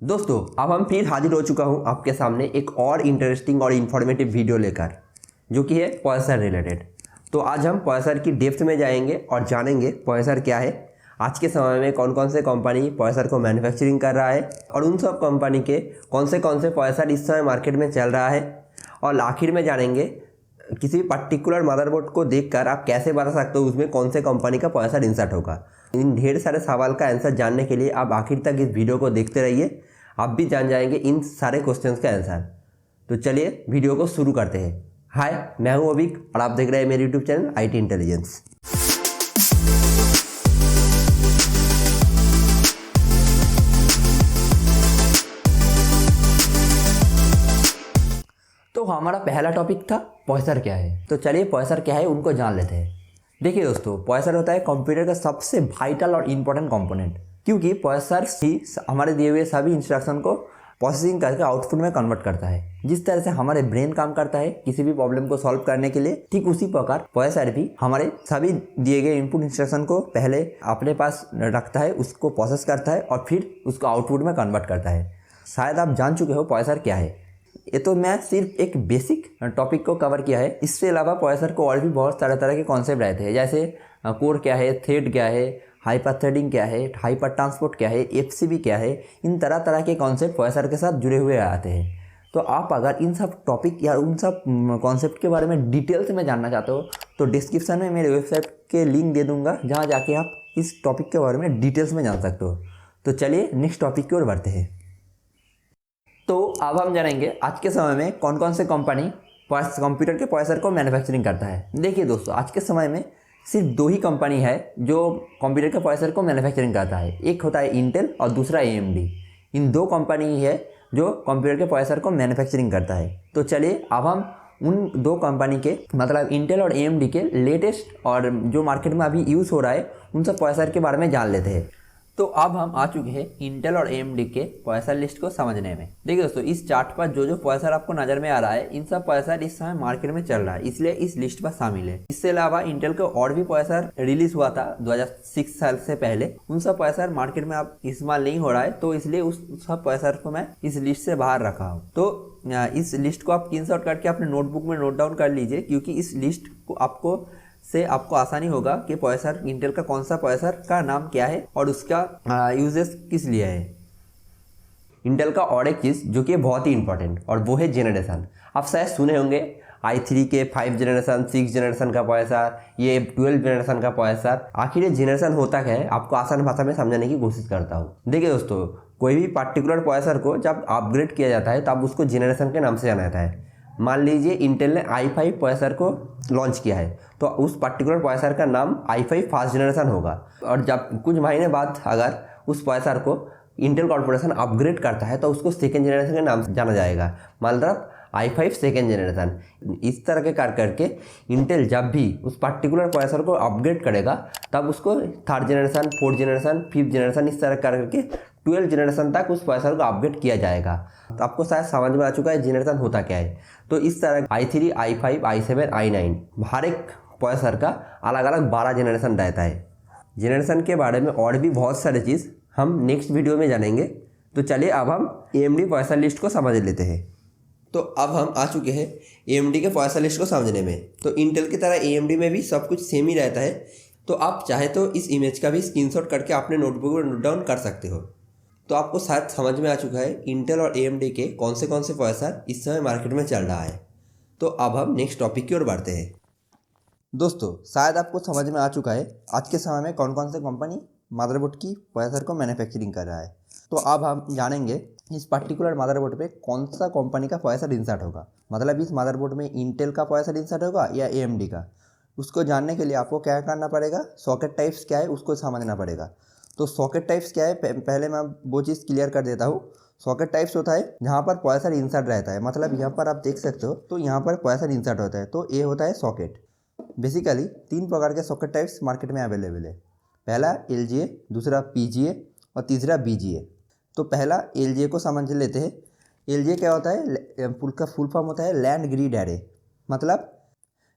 दोस्तों अब हम फिर हाजिर हो चुका हूं आपके सामने एक और इंटरेस्टिंग और इन्फॉर्मेटिव वीडियो लेकर, जो कि है पॉयसर रिलेटेड। तो आज हम पॉयसर की डेप्थ में जाएंगे और जानेंगे पॉयसर क्या है, आज के समय में कौन कौन से कंपनी पॉयसर को मैन्युफैक्चरिंग कर रहा है और उन सब कंपनी के कौन से पॉयसर इस समय मार्केट में चल रहा है। और आखिर में जानेंगे किसी पर्टिकुलर मदरबोर्ड को देखकर आप कैसे बता सकते हो उसमें कौन से कंपनी का पॉयसर इंसर्ट होगा। इन ढेर सारे सवाल का आंसर जानने के लिए आप आखिर तक इस वीडियो को देखते रहिए, आप भी जान जाएंगे इन सारे क्वेश्चंस का आंसर। तो चलिए वीडियो को शुरू करते हैं। हाय, मैं हूं अभिक और आप देख रहे हैं मेरे यूट्यूब चैनल IT इंटेलिजेंस। तो हमारा पहला टॉपिक था पॉयसर क्या है। तो चलिए पॉयसर क्या है उनको जान लेते हैं। देखिए दोस्तों, पॉयसर होता है कंप्यूटर का सबसे वाइटल और इम्पोर्टेंट कंपोनेंट, क्योंकि पॉयसर ही हमारे दिए हुए सभी इंस्ट्रक्शन को प्रोसेसिंग करके आउटपुट में कन्वर्ट करता है। जिस तरह से हमारे ब्रेन काम करता है किसी भी प्रॉब्लम को सॉल्व करने के लिए, ठीक उसी प्रकार पॉयसर भी हमारे सभी दिए गए इनपुट इंस्ट्रक्शन को पहले अपने पास रखता है, उसको प्रोसेस करता है और फिर उसको आउटपुट में कन्वर्ट करता है। शायद आप जान चुके हो पॉयसर क्या है। ये तो मैं सिर्फ एक बेसिक टॉपिक को कवर किया है। इससे अलावा पॉयसर को और भी बहुत सारे तरह के कॉन्सेप्ट रहते हैं, जैसे कोर क्या है, थ्रेड क्या है, हाइपर थ्रेडिंग क्या है, हाइपर ट्रांसपोर्ट क्या है, FCB क्या है। इन तरह तरह के कॉन्सेप्ट पॉयसर के साथ जुड़े हुए आते हैं। तो आप अगर इन सब टॉपिक या उन सब कॉन्सेप्ट के बारे में डिटेल्स में जानना चाहते हो तो डिस्क्रिप्शन में मेरे वेबसाइट के लिंक दे दूंगा, जहाँ जाके आप इस टॉपिक के बारे में डिटेल्स में जान सकते हो। तो चलिए नेक्स्ट टॉपिक की ओर बढ़ते हैं। तो अब हम जानेंगे आज के समय में कौन कौन से कंपनी कंप्यूटर के पॉयसर को मैन्युफैक्चरिंग करता है। देखिए दोस्तों, आज के समय में सिर्फ दो ही कंपनी है जो कंप्यूटर के पॉयसर को मैन्युफैक्चरिंग करता है। एक होता है इंटेल और दूसरा AMD। इन दो कंपनी ही है जो कंप्यूटर के पॉयसर को मैन्युफैक्चरिंग करता है। तो चलिए अब हम उन दो कंपनी के मतलब इंटेल और AMD के लेटेस्ट और जो मार्केट में अभी यूज़ हो रहा है उन सब पॉयसर के बारे में जान लेते हैं। तो अब हम आ चुके हैं इंटेल और AMD के पॉयसर लिस्ट को समझने में। देखिए दोस्तों, इस चार्ट पर जो जो पॉयसर आपको नज़र में आ रहा है, इन सब पॉयसर इस समय मार्केट में चल रहा है, इसलिए इस लिस्ट पर शामिल है। इससे अलावा इंटेल का और भी पॉयसर रिलीज हुआ था 2006 साल से पहले, उन सब पॉयसर मार्केट में अब इस्तेमाल नहीं हो रहा है, तो इसलिए उस सब पॉयसर को मैं इस लिस्ट से बाहर रखा हूँ। तो इस लिस्ट को आप स्क्रीनशॉट करके अपने नोटबुक में नोट डाउन कर लीजिए, क्योंकि इस लिस्ट को आपको आसानी होगा कि पॉयसर इंटेल का कौन सा पॉयसर का नाम क्या है और उसका यूजेस किस लिए है। इंटेल का और एक चीज़ जो कि बहुत ही इंपॉर्टेंट, और वो है जेनरेशन। आप शायद सुने होंगे i3 के 5 जनरेशन, 6 जनरेशन का पॉयसर, ये 12 जनरेशन का पॉयसर। आखिर ये जनरेशन होता क्या है, आपको आसान भाषा में समझाने की कोशिश करता हूँ। देखिए दोस्तों, कोई भी पर्टिकुलर पॉयसर को जब अपग्रेड किया जाता है तब उसको जेनरेशन के नाम से जाना जाता है। मान लीजिए इंटेल ने i5 पॉयसर को लॉन्च किया है, तो उस पर्टिकुलर पॉयसर का नाम i5 फास्ट जनरेशन होगा। और जब कुछ महीने बाद अगर उस पॉयसर को इंटेल कॉर्पोरेशन अपग्रेड करता है तो उसको सेकेंड जनरेशन के नाम से जाना जाएगा, मतलब i5 सेकेंड जनरेशन। इस तरह के करके इंटेल जब भी उस पर्टिकुलर प्रोसेसर को अपग्रेड करेगा तब उसको third generation, fourth generation, fifth generation, इस तरह करके 12 जनरेशन तक उस प्रोसेसर को अपग्रेड किया जाएगा। तो आपको शायद समझ में आ चुका है जनरेशन होता क्या है। तो इस तरह i3, i5, i7, i9 हर एक प्रोसेसर का अलग अलग 12 जनरेशन रहता है। जनरेशन के बारे में और भी बहुत सारे चीज़ हम नेक्स्ट वीडियो में जानेंगे। तो चलिए अब हम AMD प्रोसेसर लिस्ट को समझ लेते हैं। तो अब हम आ चुके हैं AMD के पॉयसर लिस्ट को समझने में। तो इंटेल की तरह AMD में भी सब कुछ सेम ही रहता है। तो आप चाहे तो इस इमेज का भी स्क्रीनशॉट करके अपने नोटबुक में नोट डाउन कर सकते हो। तो आपको शायद समझ में आ चुका है इंटेल और AMD के कौन से पॉयसर इस समय मार्केट में चल रहा है। तो अब हम नेक्स्ट टॉपिक की ओर बढ़ते हैं। दोस्तों, शायद आपको समझ में आ चुका है आज के समय में कौन कौन से कंपनी मदरबोर्ड की पॉयसर को मैन्युफैक्चरिंग कर रहा है। तो अब हम जानेंगे इस पर्टिकुलर मदरबोर्ड पे कौन सा कंपनी का पॉयसर इंसर्ट होगा, मतलब इस मदरबोर्ड में इंटेल का पॉयसर इंसर्ट होगा या AMD का। उसको जानने के लिए आपको क्या करना पड़ेगा, सॉकेट टाइप्स क्या है उसको समझना पड़ेगा। तो सॉकेट टाइप्स क्या है, पहले मैं वो चीज़ क्लियर कर देता हूँ। सॉकेट टाइप्स होता है जहाँ पर पॉयसर इंसर्ट रहता है, मतलब यहाँ पर आप देख सकते हो, तो यहाँ पर पॉयसर इंसर्ट होता है, तो ये होता है सॉकेट। बेसिकली 3 प्रकार के सॉकेट टाइप्स मार्केट में अवेलेबल है। पहला LGA, दूसरा PGA और तीसरा BGA। तो पहला LGA को समझ लेते हैं। LGA क्या होता है, का फुल फॉर्म होता है लैंड ग्रिड एरे। मतलब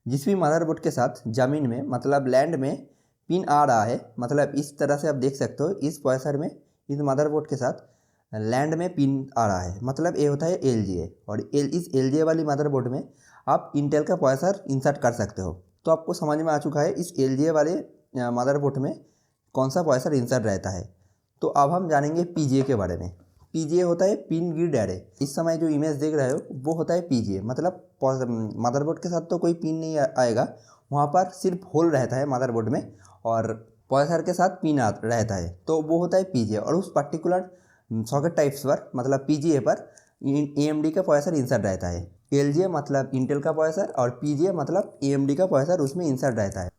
जिस भी मदरबोर्ड के साथ ज़मीन में, मतलब लैंड में पिन आ रहा है, मतलब इस तरह से आप देख सकते हो इस पॉयसर में, इस मदरबोर्ड के साथ लैंड में पिन आ रहा है, मतलब ये होता है LGA। और इस LGA वाली मदरबोर्ड में आप इंटेल का प्रोसेसर इंसर्ट कर सकते हो। तो आपको समझ में आ चुका है इस LGA वाले मदरबोर्ड में कौन सा प्रोसेसर इंसर्ट रहता है। तो अब हम जानेंगे PGA के बारे में। PGA होता है पिन ग्रिड एरे। इस समय जो इमेज देख रहे हो वो होता है PGA, मतलब मदरबोर्ड के साथ तो कोई पिन नहीं आएगा, वहाँ पर सिर्फ होल रहता है मदरबोर्ड में और प्रोसेसर के साथ पिन रहता है, तो वो होता है PGA। और उस पर्टिकुलर सॉकेट टाइप्स पर, मतलब PGA पर AMD का प्रोसेसर इंसर्ट रहता है। LGA मतलब इंटेल का प्रोसेसर और PGA मतलब AMD का प्रोसेसर उसमें इंसर्ट रहता है।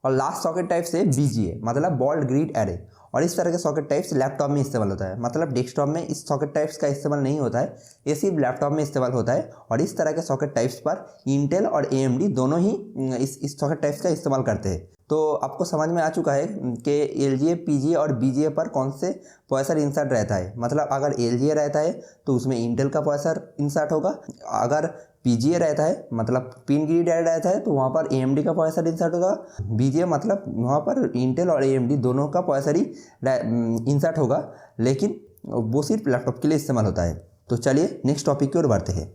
और लास्ट सॉकेट टाइप से BGA मतलब बॉल्ड ग्रिड एरे। और इस तरह के सॉकेट टाइप्स लैपटॉप में इस्तेमाल होता है, मतलब डेस्कटॉप में इस सॉकेट टाइप्स का इस्तेमाल नहीं होता है, ये सिर्फ लैपटॉप में इस्तेमाल होता है। और इस तरह के सॉकेट टाइप्स पर इंटेल और AMD दोनों ही इस सॉकेट टाइप्स का इस्तेमाल करते हैं। तो आपको समझ में आ चुका है कि LGA, PGA और BGA पर कौन से प्रोसेसर इंसर्ट रहता है। मतलब अगर LGA रहता है तो उसमें इंटेल का प्रोसेसर इंसर्ट होगा, अगर PGA रहता है मतलब पिन ग्रिड एरे रहता है तो वहाँ पर AMD का प्रोसेसर इंसर्ट होगा, BGA मतलब वहाँ पर इंटेल और AMD दोनों का प्रोसेसर ही इंसर्ट होगा, लेकिन वो सिर्फ लैपटॉप के लिए इस्तेमाल होता है। तो चलिए नेक्स्ट टॉपिक की ओर बढ़ते हैं।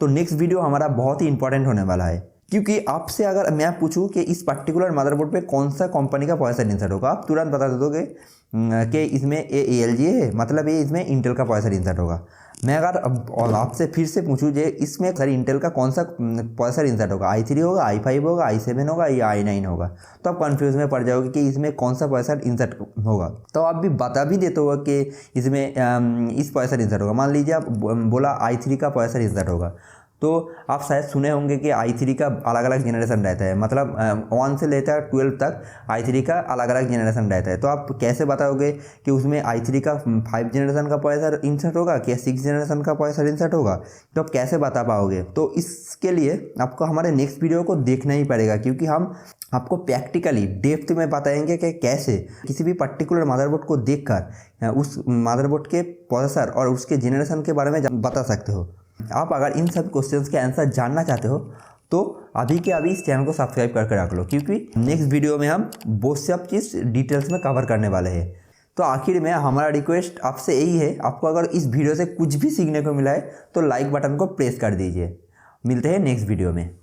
तो नेक्स्ट वीडियो हमारा बहुत ही इंपॉर्टेंट होने वाला है, क्योंकि आपसे अगर मैं पूछूं कि इस पर्टिकुलर मदरबोर्ड पे कौन सा कंपनी का प्रोसेसर इंसर्ट होगा, आप तुरंत बता दोगे कि इसमें LGA है, मतलब ये इसमें इंटेल का प्रोसेसर इंसर्ट होगा। मैं अगर अब आपसे फिर से पूछूं जे इसमें सर इंटेल का कौन सा प्रोसेसर इंसर्ट होगा, i3 होगा, i5 होगा, i7 होगा या i9 होगा, तो आप कंफ्यूज में पड़ जाओगे कि इसमें कौन सा प्रोसेसर इंसर्ट होगा। तो आप भी बता भी देते हो कि इसमें इस प्रोसेसर इंसर्ट होगा। मान लीजिए आप बोला i3 का प्रोसेसर इंसर्ट होगा, तो आप शायद सुने होंगे कि i3 का अलग अलग जनरेशन रहता है, मतलब 1 से लेकर 12 तक i3 का अलग अलग जनरेशन रहता है। तो आप कैसे बताओगे कि उसमें i3 का 5 जनरेशन का प्रोसेसर इंसर्ट होगा कि 6 जनरेशन का प्रोसेसर इंसर्ट होगा, तो आप कैसे बता पाओगे। तो इसके लिए आपको हमारे नेक्स्ट वीडियो को देखना ही पड़ेगा, क्योंकि हम आपको प्रैक्टिकली डेप्थ में बताएंगे कि कैसे किसी भी पर्टिकुलर मदरबोर्ड को देखकर उस मदरबोर्ड के प्रोसेसर और उसके जनरेशन के बारे में बता सकते हो। आप अगर इन सब क्वेश्चंस के आंसर जानना चाहते हो तो अभी के अभी इस चैनल को सब्सक्राइब करके रख लो, क्योंकि नेक्स्ट वीडियो में हम वो सब चीज़ डिटेल्स में कवर करने वाले हैं। तो आखिर में हमारा रिक्वेस्ट आपसे यही है, आपको अगर इस वीडियो से कुछ भी सीखने को मिला है तो लाइक बटन को प्रेस कर दीजिए। मिलते हैं नेक्स्ट वीडियो में।